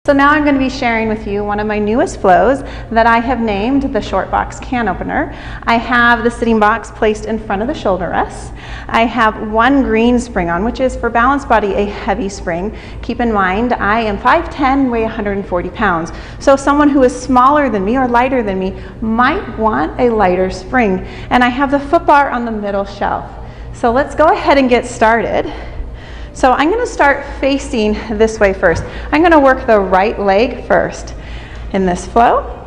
So now I'm going to be sharing with you one of my newest flows that I have named the short box can opener. I have the sitting box placed in front of the shoulder rests. I have one green spring on, which is for balanced body a heavy spring. Keep in mind I am 5'10", weigh 140 pounds. So someone who is smaller than me or lighter than me might want a lighter spring. And I have the foot bar on the middle shelf. So let's go ahead and get started. So I'm going to start facing this way first. I'm going to work the right leg first in this flow.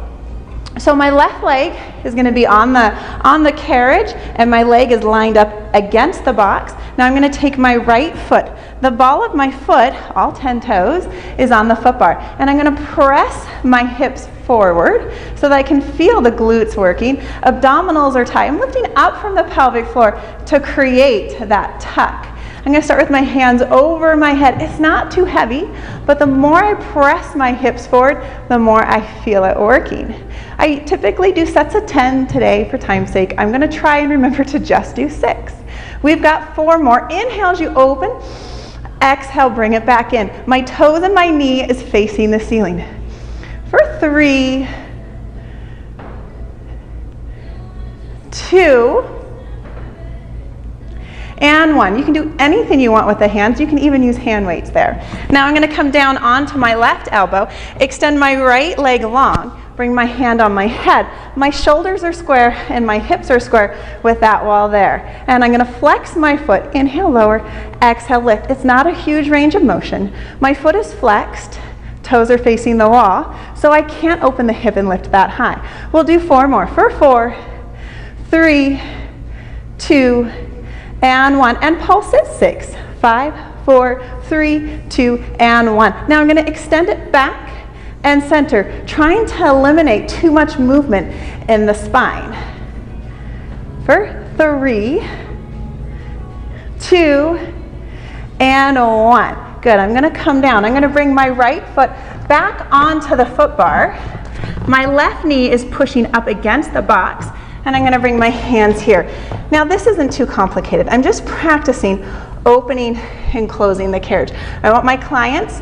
So my left leg is going to be on the carriage and my leg is lined up against the box. Now I'm going to take my right foot. The ball of my foot, all 10 toes, is on the foot bar. And I'm going to press my hips forward so that I can feel the glutes working. Abdominals are tight. I'm lifting up from the pelvic floor to create that tuck. I'm going to start with my hands over my head. It's not too heavy, but the more I press my hips forward, the more I feel it working. I typically do sets of 10 today for time's sake. I'm going to try and remember to just do 6. We've got 4 more. Inhale as you open. Exhale, bring it back in. My toes and my knee is facing the ceiling. For 3, 2, and 1. You can do anything you want with the hands. You can even use hand weights there. Now I'm going to come down onto my left elbow, extend my right leg long, bring my hand on my head. My shoulders are square and my hips are square with that wall there. And I'm going to flex my foot. Inhale, lower, exhale, lift. It's not a huge range of motion. My foot is flexed. Toes are facing the wall, so I can't open the hip and lift that high. We'll do 4 more. For 4, 3, 2, and 1, and pulse at 6, 5, 4, 3, 2, and 1. Now I'm going to extend it back and center, trying to eliminate too much movement in the spine. For 3, 2, and 1. Good, I'm going to come down. I'm going to bring my right foot back onto the foot bar. My left knee is pushing up against the box. And I'm going to bring my hands here. Now this isn't too complicated. I'm just practicing opening and closing the carriage. I want my clients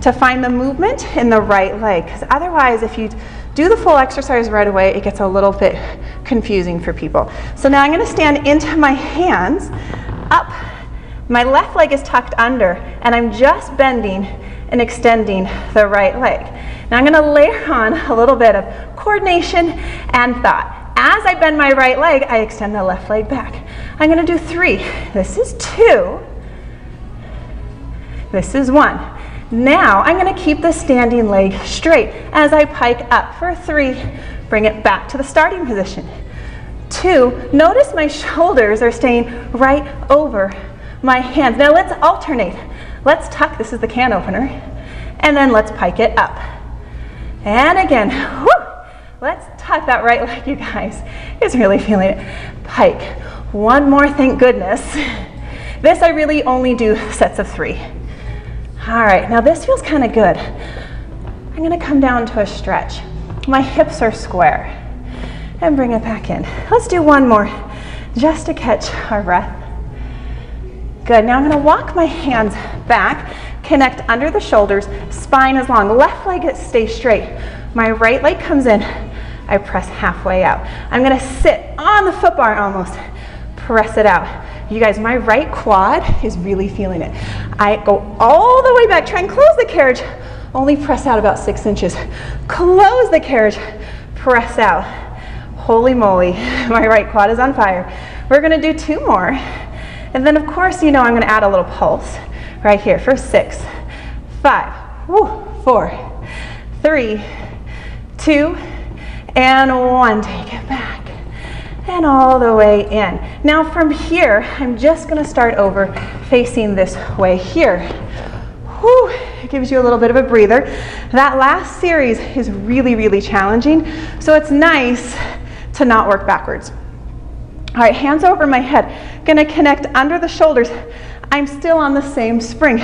to find the movement in the right leg, because otherwise if you do the full exercise right away, it gets a little bit confusing for people. So now I'm going to stand into my hands up. My left leg is tucked under and I'm just bending and extending the right leg. Now I'm going to layer on a little bit of coordination and thought. As I bend my right leg, I extend the left leg back. I'm going to do 3. This is 2. This is 1. Now I'm going to keep the standing leg straight as I pike up. For 3, bring it back to the starting position. 2, notice my shoulders are staying right over my hands. Now let's alternate. Let's tuck. This is the can opener. And then let's pike it up. And again. Whoo! Let's tuck that right leg, you guys. It's really feeling it. Pike. 1 more, thank goodness. This I really only do sets of 3. All right, now this feels kind of good. I'm going to come down to a stretch. My hips are square. And bring it back in. Let's do 1 more, just to catch our breath. Good, now I'm going to walk my hands back, connect under the shoulders, spine is long, left leg stays straight. My right leg comes in, I press halfway out. I'm going to sit on the foot bar almost, press it out. You guys, my right quad is really feeling it. I go all the way back, try and close the carriage, only press out about 6 inches. Close the carriage, press out. Holy moly, my right quad is on fire. We're going to do 2 more. And then of course, you know, I'm going to add a little pulse right here for 6, 5, 4, 3, 2, and 1. Take it back and all the way in. Now from here, I'm just going to start over facing this way here. Whew, it gives you a little bit of a breather. That last series is really, really challenging, so it's nice to not work backwards. All right, hands over my head. Going to connect under the shoulders. I'm still on the same spring.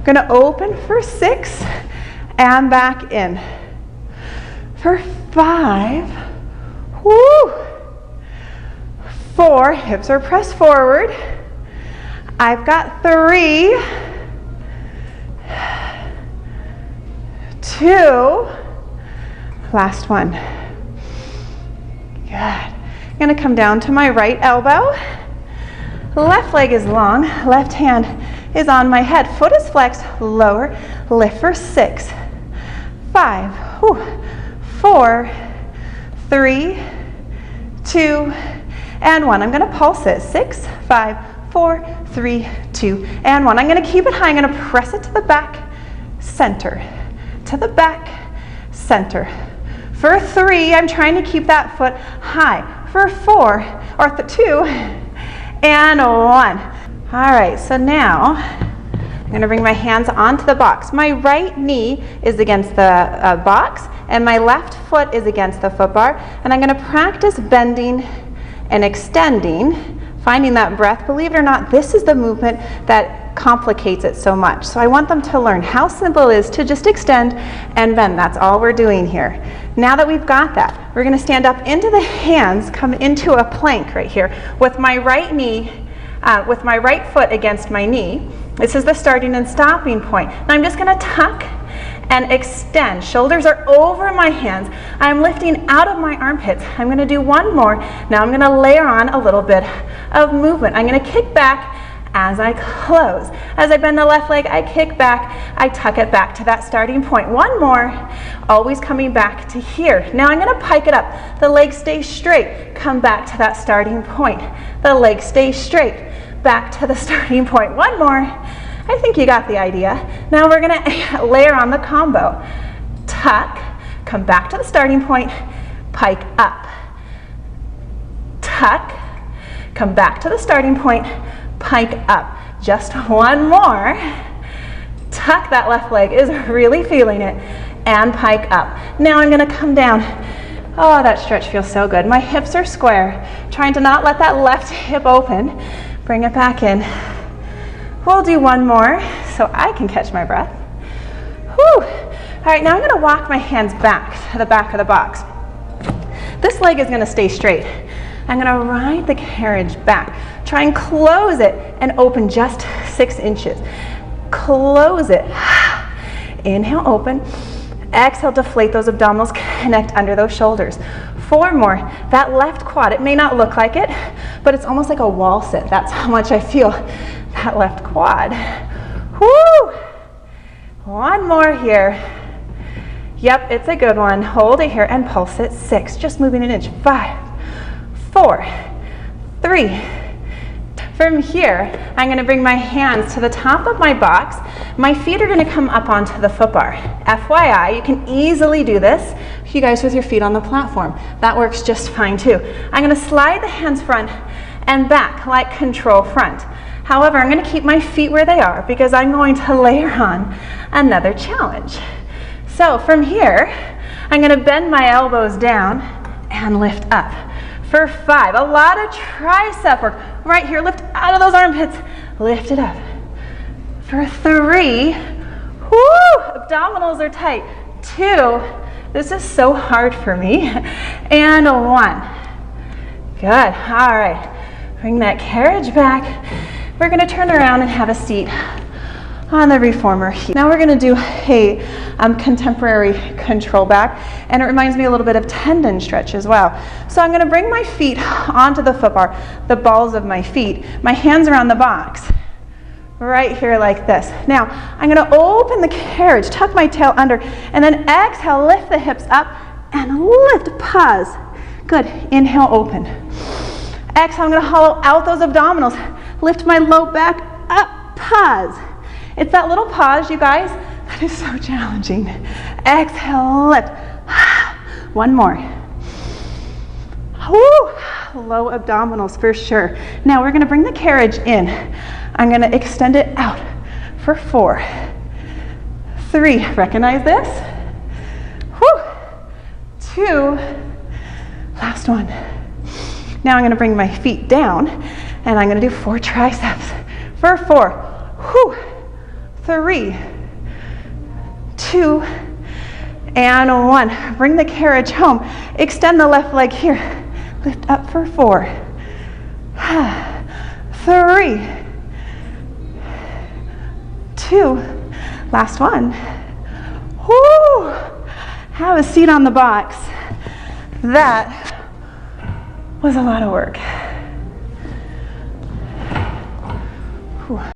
Going to open for 6 and back in. For 5, whoo, 4, hips are pressed forward. I've got 3, 2. Last one. Good. I'm going to come down to my right elbow. Left leg is long, left hand is on my head. Foot is flexed, lower, lift for 6, 5, 4, 3, 2, and 1. I'm going to pulse it. 6, 5, 4, 3, 2, and 1. I'm going to keep it high. I'm going to press it to the back, center, to the back, center. For 3, I'm trying to keep that foot high. For 4, or 2, and 1. All right, so now I'm going to bring my hands onto the box. My right knee is against the box, and my left foot is against the foot bar. And I'm going to practice bending and extending, finding that breath. Believe it or not, this is the movement that complicates it so much. So I want them to learn how simple it is to just extend and bend. That's all we're doing here. Now that we've got that, we're going to stand up into the hands, come into a plank right here with my right knee, with my right foot against my knee. This is the starting and stopping point. Now I'm just going to tuck and extend. Shoulders are over my hands. I'm lifting out of my armpits. I'm going to do one more. Now I'm going to layer on a little bit of movement. I'm going to kick back as I close. As I bend the left leg, I kick back, I tuck it back to that starting point. One more, always coming back to here. Now I'm going to pike it up. The leg stays straight. Come back to that starting point. The leg stays straight. Back to the starting point. One more. I think you got the idea. Now we're going to layer on the combo. Tuck, come back to the starting point, pike up. Tuck, come back to the starting point, pike up. Just one more. Tuck, that left leg is really feeling it, and pike up. Now I'm going to come down. Oh, that stretch feels so good. My hips are square, trying to not let that left hip open. Bring it back in. We'll do one more so I can catch my breath. Whew. All right, now I'm going to walk my hands back to the back of the box. This leg is going to stay straight. I'm going to ride the carriage back. Try and close it and open just 6 inches. Close it. Inhale, open. Exhale, deflate those abdominals, connect under those shoulders. 4 more. That left quad, it may not look like it, but it's almost like a wall sit. That's how much I feel that left quad. Woo! One more here. Yep, it's a good one. Hold it here and pulse it. 6, just moving an inch. 5, 4, 3. From here, I'm going to bring my hands to the top of my box. My feet are going to come up onto the foot bar. FYI, you can easily do this, you guys, with your feet on the platform. That works just fine too. I'm going to slide the hands front and back like control front. However, I'm going to keep my feet where they are because I'm going to layer on another challenge. So from here, I'm going to bend my elbows down and lift up. For 5, a lot of tricep work. Right here, lift out of those armpits, lift it up. For 3, whoo, abdominals are tight. 2, this is so hard for me. And 1. Good, all right. Bring that carriage back. We're gonna turn around and have a seat on the reformer here. Now we're going to do a contemporary control back, and it reminds me a little bit of tendon stretch as well. So I'm going to bring my feet onto the foot bar, the balls of my feet, my hands around the box, right here like this. Now I'm going to open the carriage, tuck my tail under, and then exhale, lift the hips up, and lift, pause. Good, inhale, open. Exhale, I'm going to hollow out those abdominals, lift my low back up, pause. It's that little pause, you guys, that is so challenging. Exhale, lift. One more. Woo! Low abdominals for sure. Now we're going to bring the carriage in. I'm going to extend it out for 4, 3. Recognize this? Woo! 2. Last one. Now I'm going to bring my feet down, and I'm going to do 4 triceps for 4. Whew. 3, 2, and 1. Bring the carriage home. Extend the left leg here. Lift up for 4, 3, 2. Last one. Woo! have a seat on the box. That was a lot of work. Whew.